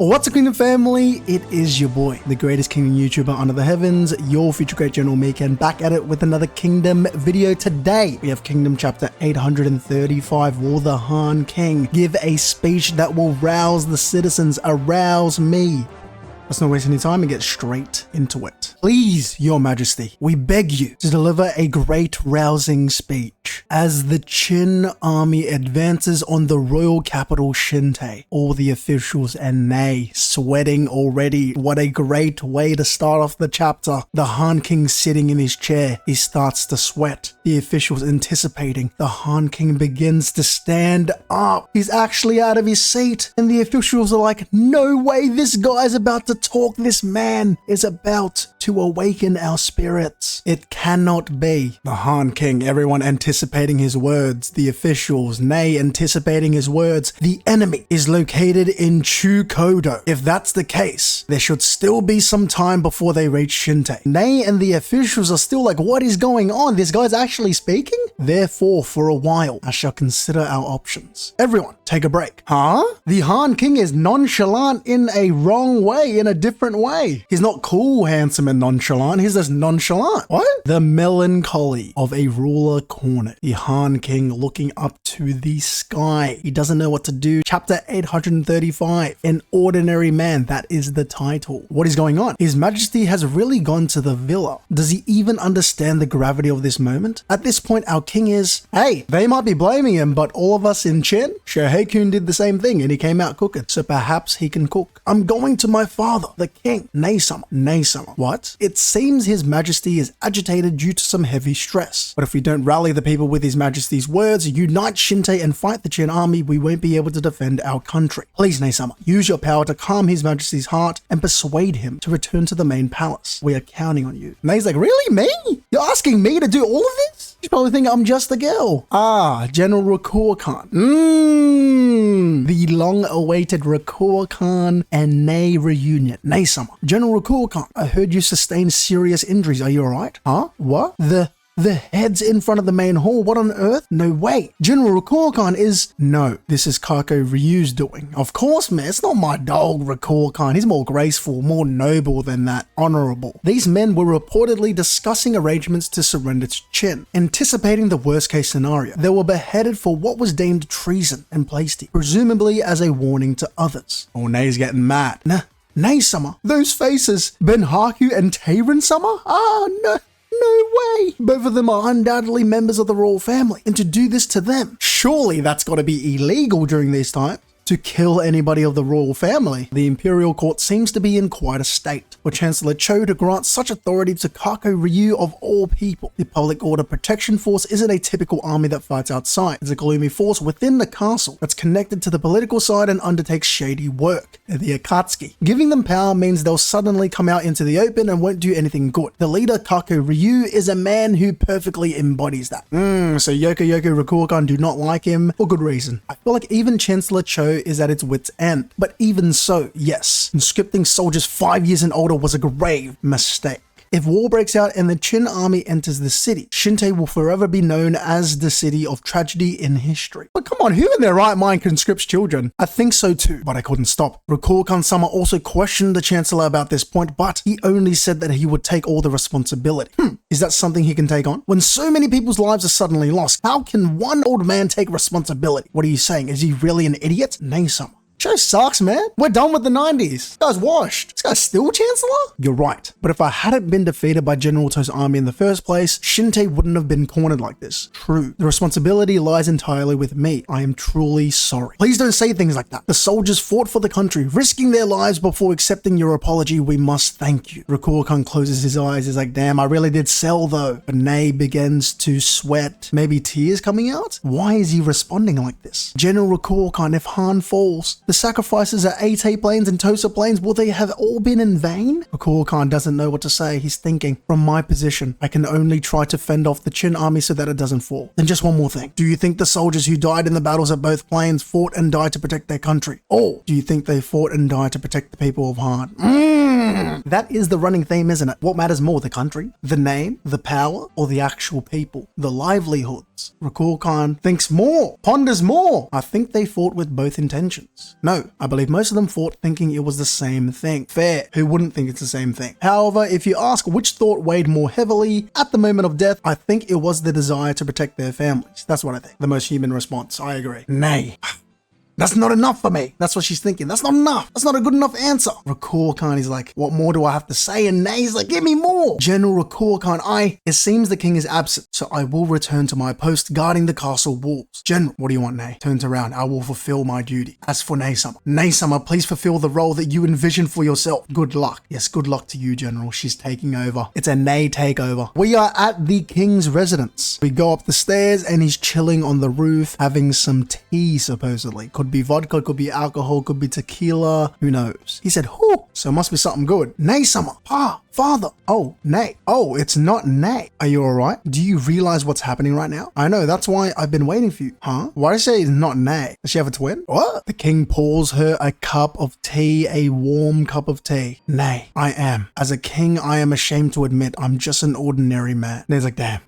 What's up, Kingdom family? It is your boy, the greatest Kingdom YouTuber under the heavens, your future great General Meekan, back at it with another Kingdom video. Today, we have Kingdom Chapter 835, Will the Han King give a speech that will rouse the citizens, arouse me? Let's not waste any time and get straight into it. Please, Your Majesty, we beg you to deliver a great rousing speech. As the Qin army advances on the royal capital Shinte, all the officials and Nei sweating already. What a great way to start off the chapter. The Han King sitting in his chair, he starts to sweat. The officials anticipating. The Han King begins to stand up. He's actually out of his seat, and the officials are like, no way, this guy's about to talk. This man is about to awaken our spirits. It cannot be. The Han King, everyone anticipating his words. The officials, Nei, anticipating his words. The enemy is located in Chukodo. If that's the case, there should still be some time before they reach Shinte. Nei and the officials are still like, what is going on? This guy's actually speaking? Therefore, for a while, I shall consider our options. Everyone, take a break. Huh? The Han King is nonchalant in a wrong way, in a different way. He's not cool, handsome, and nonchalant. He's just nonchalant. What? The melancholy of a ruler cornered. The Han King looking up to the sky. He doesn't know what to do. Chapter 835. An ordinary man. That is the title. What is going on? His Majesty has really gone to the villa. Does he even understand the gravity of this moment? At this point, our king is, hey, they might be blaming him, but all of us in Qin, Shohei-kun did the same thing and he came out cooking. So perhaps he can cook. I'm going to my father, the king. Nei-sama. Nei-sama. What? It seems His Majesty is agitated due to some heavy stress. But if we don't rally the people with His Majesty's words, unite Shinte and fight the Qin army, we won't be able to defend our country. Please, Nei-sama, use your power to calm His Majesty's heart and persuade him to return to the main palace. We are counting on you. Nei's like, really? Me? You're asking me to do all of this? You probably think I'm just a girl. Ah, General Rakur Khan. The long-awaited Rakur Khan and Nei reunion. Nei-sama. General Rakur Khan, I heard you sustained serious injuries. Are you alright? Huh? What? The head's in front of the main hall. What on earth? No way. General Rakur Khan is... No, this is Kako Ryu's doing. Of course, man. It's not my dog, Rakur Khan. He's more graceful, more noble than that. Honorable. These men were reportedly discussing arrangements to surrender to Qin, anticipating the worst-case scenario. They were beheaded for what was deemed treason and placed here, presumably as a warning to others. Oh, Nei's getting mad. Nei-sama. Those faces. Ben-Haku and Taerin-sama? Ah, no. No way! Both of them are undoubtedly members of the royal family, and to do this to them, surely that's got to be illegal during these times. To kill anybody of the royal family. The imperial court seems to be in quite a state for Chancellor Cho to grant such authority to Kako Ryu of all people. The Public Order Protection Force isn't a typical army that fights outside. It's a gloomy force within the castle that's connected to the political side and undertakes shady work. The Akatsuki. Giving them power means they'll suddenly come out into the open and won't do anything good. The leader, Kako Ryu, is a man who perfectly embodies that. So Yoko Rakur Khan do not like him for good reason. I feel like even Chancellor Cho is at its wit's end. But even so, yes, conscripting soldiers 5 years and older was a grave mistake. If war breaks out and the Qin army enters the city, Shinte will forever be known as the city of tragedy in history. But come on, who in their right mind conscripts children? I think so too, but I couldn't stop. Rakur Khan-sama also questioned the Chancellor about this point, but he only said that he would take all the responsibility. Is that something he can take on? When so many people's lives are suddenly lost, how can one old man take responsibility? What are you saying? Is he really an idiot? Nei-sama. Show sucks, man. We're done with the 90s. This guy's washed. This guy's still Chancellor? You're right. But if I hadn't been defeated by General To's army in the first place, Shinte wouldn't have been cornered like this. True. The responsibility lies entirely with me. I am truly sorry. Please don't say things like that. The soldiers fought for the country, risking their lives before accepting your apology. We must thank you. Rakur Khan closes his eyes. He's like, damn, I really did sell though. But Nei begins to sweat. Maybe tears coming out? Why is he responding like this? General Rakur Khan, if Han falls, the sacrifices at AT planes and Tosa planes, will they have all been in vain? Rakur Khan doesn't know what to say. He's thinking, from my position, I can only try to fend off the Qin army so that it doesn't fall. And just one more thing. Do you think the soldiers who died in the battles at both planes fought and died to protect their country? Or do you think they fought and died to protect the people of Han? That is the running theme, isn't it? What matters more, the country, the name, the power, or the actual people, the livelihoods? Rakul Khan thinks more, ponders more. I think they fought with both intentions. No, I believe most of them fought thinking it was the same thing. Fair, who wouldn't think it's the same thing? However, if you ask which thought weighed more heavily at the moment of death, I think it was the desire to protect their families. That's what I think. The most human response. I agree. Nay. That's not enough for me. That's what she's thinking. That's not enough. That's not a good enough answer. Rakul Khan is like, what more do I have to say? And Nay's like, give me more. General Rakul Khan, it seems the king is absent, so I will return to my post guarding the castle walls. General, what do you want, Nay? Turns around, I will fulfill my duty. As for Nay-sama, please fulfill the role that you envisioned for yourself. Good luck. Yes, good luck to you, General. She's taking over. It's a Nay takeover. We are at the king's residence. We go up the stairs and he's chilling on the roof, having some tea, supposedly. Could be vodka, could be alcohol, could be tequila, who knows? He said, whoo, so it must be something good. Nay-sama, father. Oh, Nay. Oh, it's not Nay. Are you alright? Do you realize what's happening right now? I know, that's why I've been waiting for you. Huh? Why did I say it's not Nay? Does she have a twin? What? The king pours her a cup of tea, a warm cup of tea. Nay, I am. As a king, I am ashamed to admit I'm just an ordinary man. Nay's like, damn.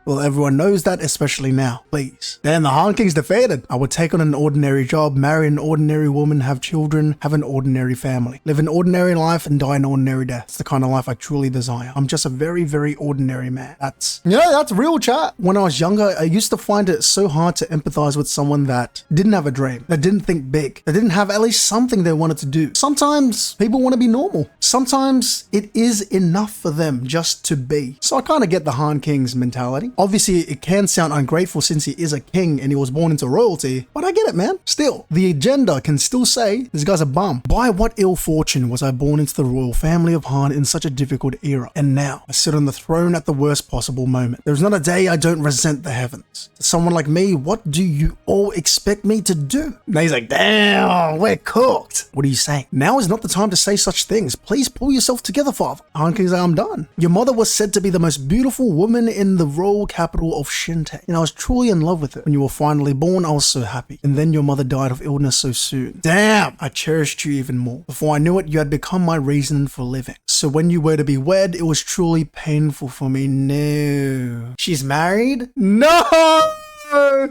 Well, everyone knows that, especially now. Please. Then the Han King's defeated. I would take on an ordinary job, marry an ordinary woman, have children, have an ordinary family, live an ordinary life, and die an ordinary death. It's the kind of life I truly desire. I'm just a very, very ordinary man. That's real chat. When I was younger, I used to find it so hard to empathize with someone that didn't have a dream, that didn't think big, that didn't have at least something they wanted to do. Sometimes people want to be normal. Sometimes it is enough for them just to be. So I kind of get the Han King's mentality. Obviously, it can sound ungrateful since he is a king and he was born into royalty, but I get it, man. Still, the agenda can still say this guy's a bum. By what ill fortune was I born into the royal family of Han in such a difficult era? And now I sit on the throne at the worst possible moment. There's not a day I don't resent the heavens. To someone like me, what do you all expect me to do? And he's like, damn, we're cooked. What are you saying? Now is not the time to say such things. Please pull yourself together, father. Han King's like, I'm done. Your mother was said to be the most beautiful woman in the royal capital of Shinte, and I was truly in love with her. When you were finally born, I was so happy. And then your mother died of illness so soon. Damn, I cherished you even more. Before I knew it, you had become my reason for living. So when you were to be wed, it was truly painful for me. No. She's married? No!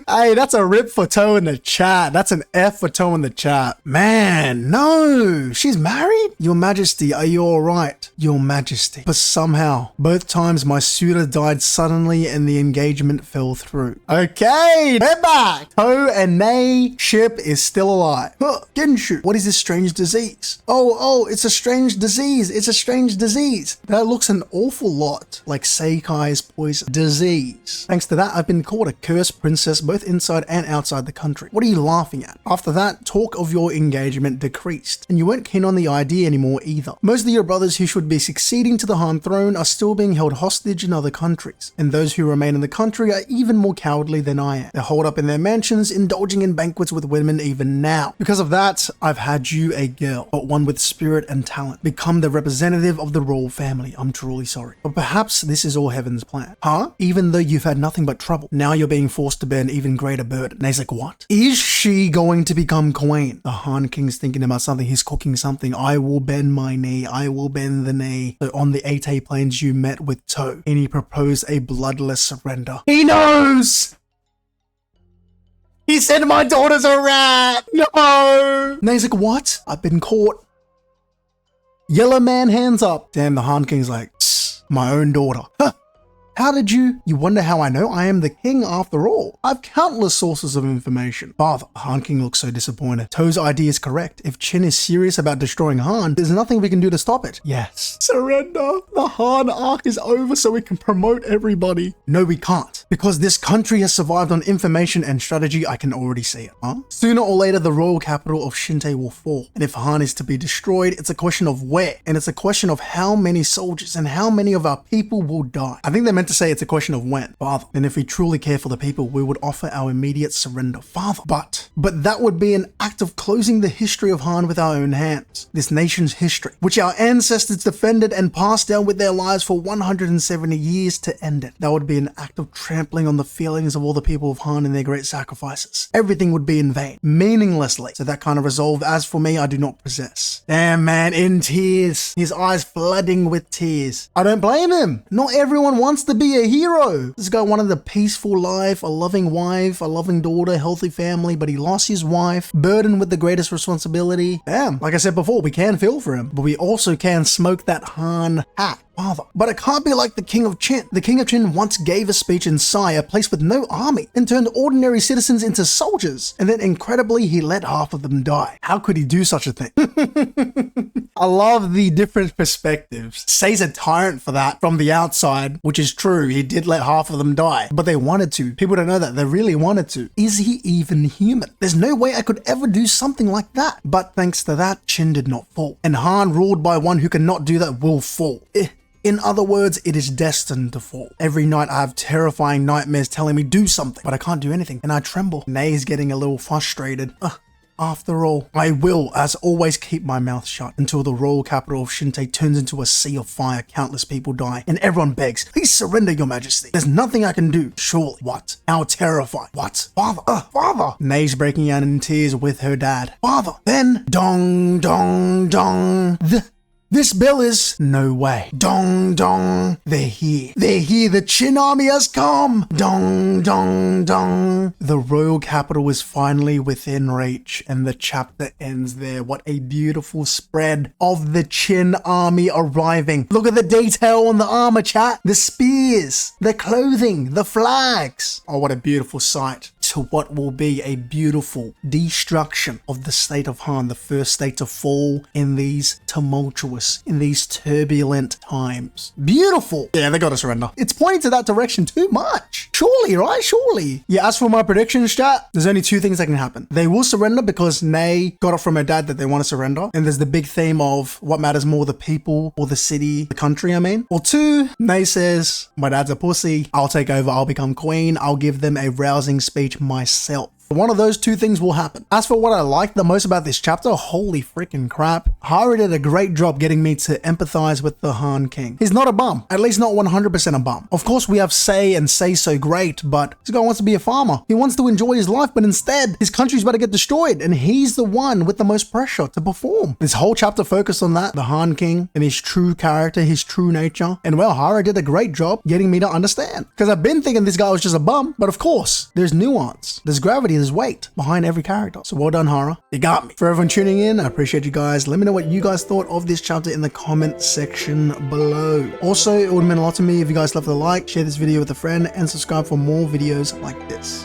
Hey, that's a rip for toe in the chat. That's an F for toe in the chat. Man, no. She's married? Your Majesty, are you alright? Your Majesty. But somehow, both times my suitor died suddenly and the engagement fell through. Okay, we're back. Toe and Nay ship is still alive. Genshu, what is this strange disease? Oh, it's a strange disease. It's a strange disease. That looks an awful lot like Seikai's poison. Disease. Thanks to that, I've been called a cursed princess both inside and outside the country. What are you laughing at? After that, talk of your engagement decreased, and you weren't keen on the idea anymore either. Most of your brothers who should be succeeding to the Han throne are still being held hostage in other countries, and those who remain in the country are even more cowardly than I am. They're holed up in their mansions, indulging in banquets with women even now. Because of that, I've had you a girl, but one with spirit and talent. Become the representative of the royal family. I'm truly sorry. But perhaps this is all heaven's plan. Huh? Even though you've had nothing but trouble, now you're being forced to bear an even greater burden. And he's like, what? Is she going to become queen? The Han King's thinking about something. He's cooking something. I will bend my knee. I will bend the knee. So on the 8A plains, you met with Toe, and he proposed a bloodless surrender. He knows! He said my daughter's a rat! No! And he's like, what? I've been caught. Yellow man, hands up. Damn, the Han King's like, my own daughter. Huh. How did you? You wonder how I know? I am the king after all. I have countless sources of information. Father, Han King looks so disappointed. Toe's idea is correct. If Qin is serious about destroying Han, there's nothing we can do to stop it. Yes. Surrender. The Han arc is over so we can promote everybody. No, we can't. Because this country has survived on information and strategy, I can already see it. Huh? Sooner or later, the royal capital of Shinte will fall. And if Han is to be destroyed, it's a question of where. And it's a question of how many soldiers and how many of our people will die. I think they meant to say it's a question of when. Father, and if we truly care for the people, we would offer our immediate surrender. Father, but that would be an act of closing the history of Han with our own hands. This nation's history, which our ancestors defended and passed down with their lives for 170 years to end it. That would be an act of trampling on the feelings of all the people of Han and their great sacrifices. Everything would be in vain, meaninglessly. So that kind of resolve, as for me, I do not possess. Damn, man, in tears. His eyes flooding with tears. I don't blame him. Not everyone wants to be a hero. This guy wanted a peaceful life, a loving wife, a loving daughter, healthy family, but he lost his wife, burdened with the greatest responsibility. Damn, like I said before, we can feel for him, but we also can smoke that Han hat. Father. But it can't be like the King of Qin. The King of Qin once gave a speech in Sai, a place with no army, and turned ordinary citizens into soldiers. And then incredibly, he let half of them die. How could he do such a thing? I love the different perspectives. Say's a tyrant for that from the outside, which is true. He did let half of them die, but they wanted to. People don't know that. They really wanted to. Is he even human? There's no way I could ever do something like that. But thanks to that, Qin did not fall. And Han, ruled by one who cannot do that, will fall. In other words, it is destined to fall. Every night I have terrifying nightmares telling me do something, but I can't do anything, and I tremble. Ney is getting a little frustrated. After all, I will, as always, keep my mouth shut until the royal capital of Shinte turns into a sea of fire, countless people die, and everyone begs, please surrender, your majesty. There's nothing I can do. Surely. What? How terrifying. What? Father. Father. Ney's breaking out in tears with her dad. Father. Then, dong, dong, dong. This bell is no way. Dong, dong. They're here. They're here. The Qin army has come. Dong, dong, dong. The royal capital is finally within reach, and the chapter ends there. What a beautiful spread of the Qin army arriving. Look at the detail on the armor, chat. The spears, the clothing, the flags. Oh, what a beautiful sight. To what will be a beautiful destruction of the state of Han, the first state to fall in these tumultuous, in these turbulent times. Beautiful. Yeah, they gotta surrender. It's pointing to that direction too much. Surely, right? Surely. Yeah, as for my predictions, chat, there's only two things that can happen. They will surrender because Ney got it from her dad that they want to surrender. And there's the big theme of what matters more, the people or the city, the country, I mean. Or two, Ney says, my dad's a pussy. I'll take over. I'll become queen. I'll give them a rousing speech myself. One of those two things will happen. As for what I liked the most about this chapter, holy freaking crap. Hara did a great job getting me to empathize with the Han King. He's not a bum, at least not 100% a bum. Of course, we have Say and Say so great, but this guy wants to be a farmer. He wants to enjoy his life, but instead, his country's about to get destroyed, and he's the one with the most pressure to perform. This whole chapter focused on that, the Han King, and his true character, his true nature. And well, Hara did a great job getting me to understand. Because I've been thinking this guy was just a bum, but of course, there's nuance, there's gravity, there's weight behind every character. So well done, Hara. You got me. For everyone tuning in, I appreciate you guys. Let me know what you guys thought of this chapter in the comment section below. Also, it would mean a lot to me if you guys left a like, share this video with a friend, and subscribe for more videos like this.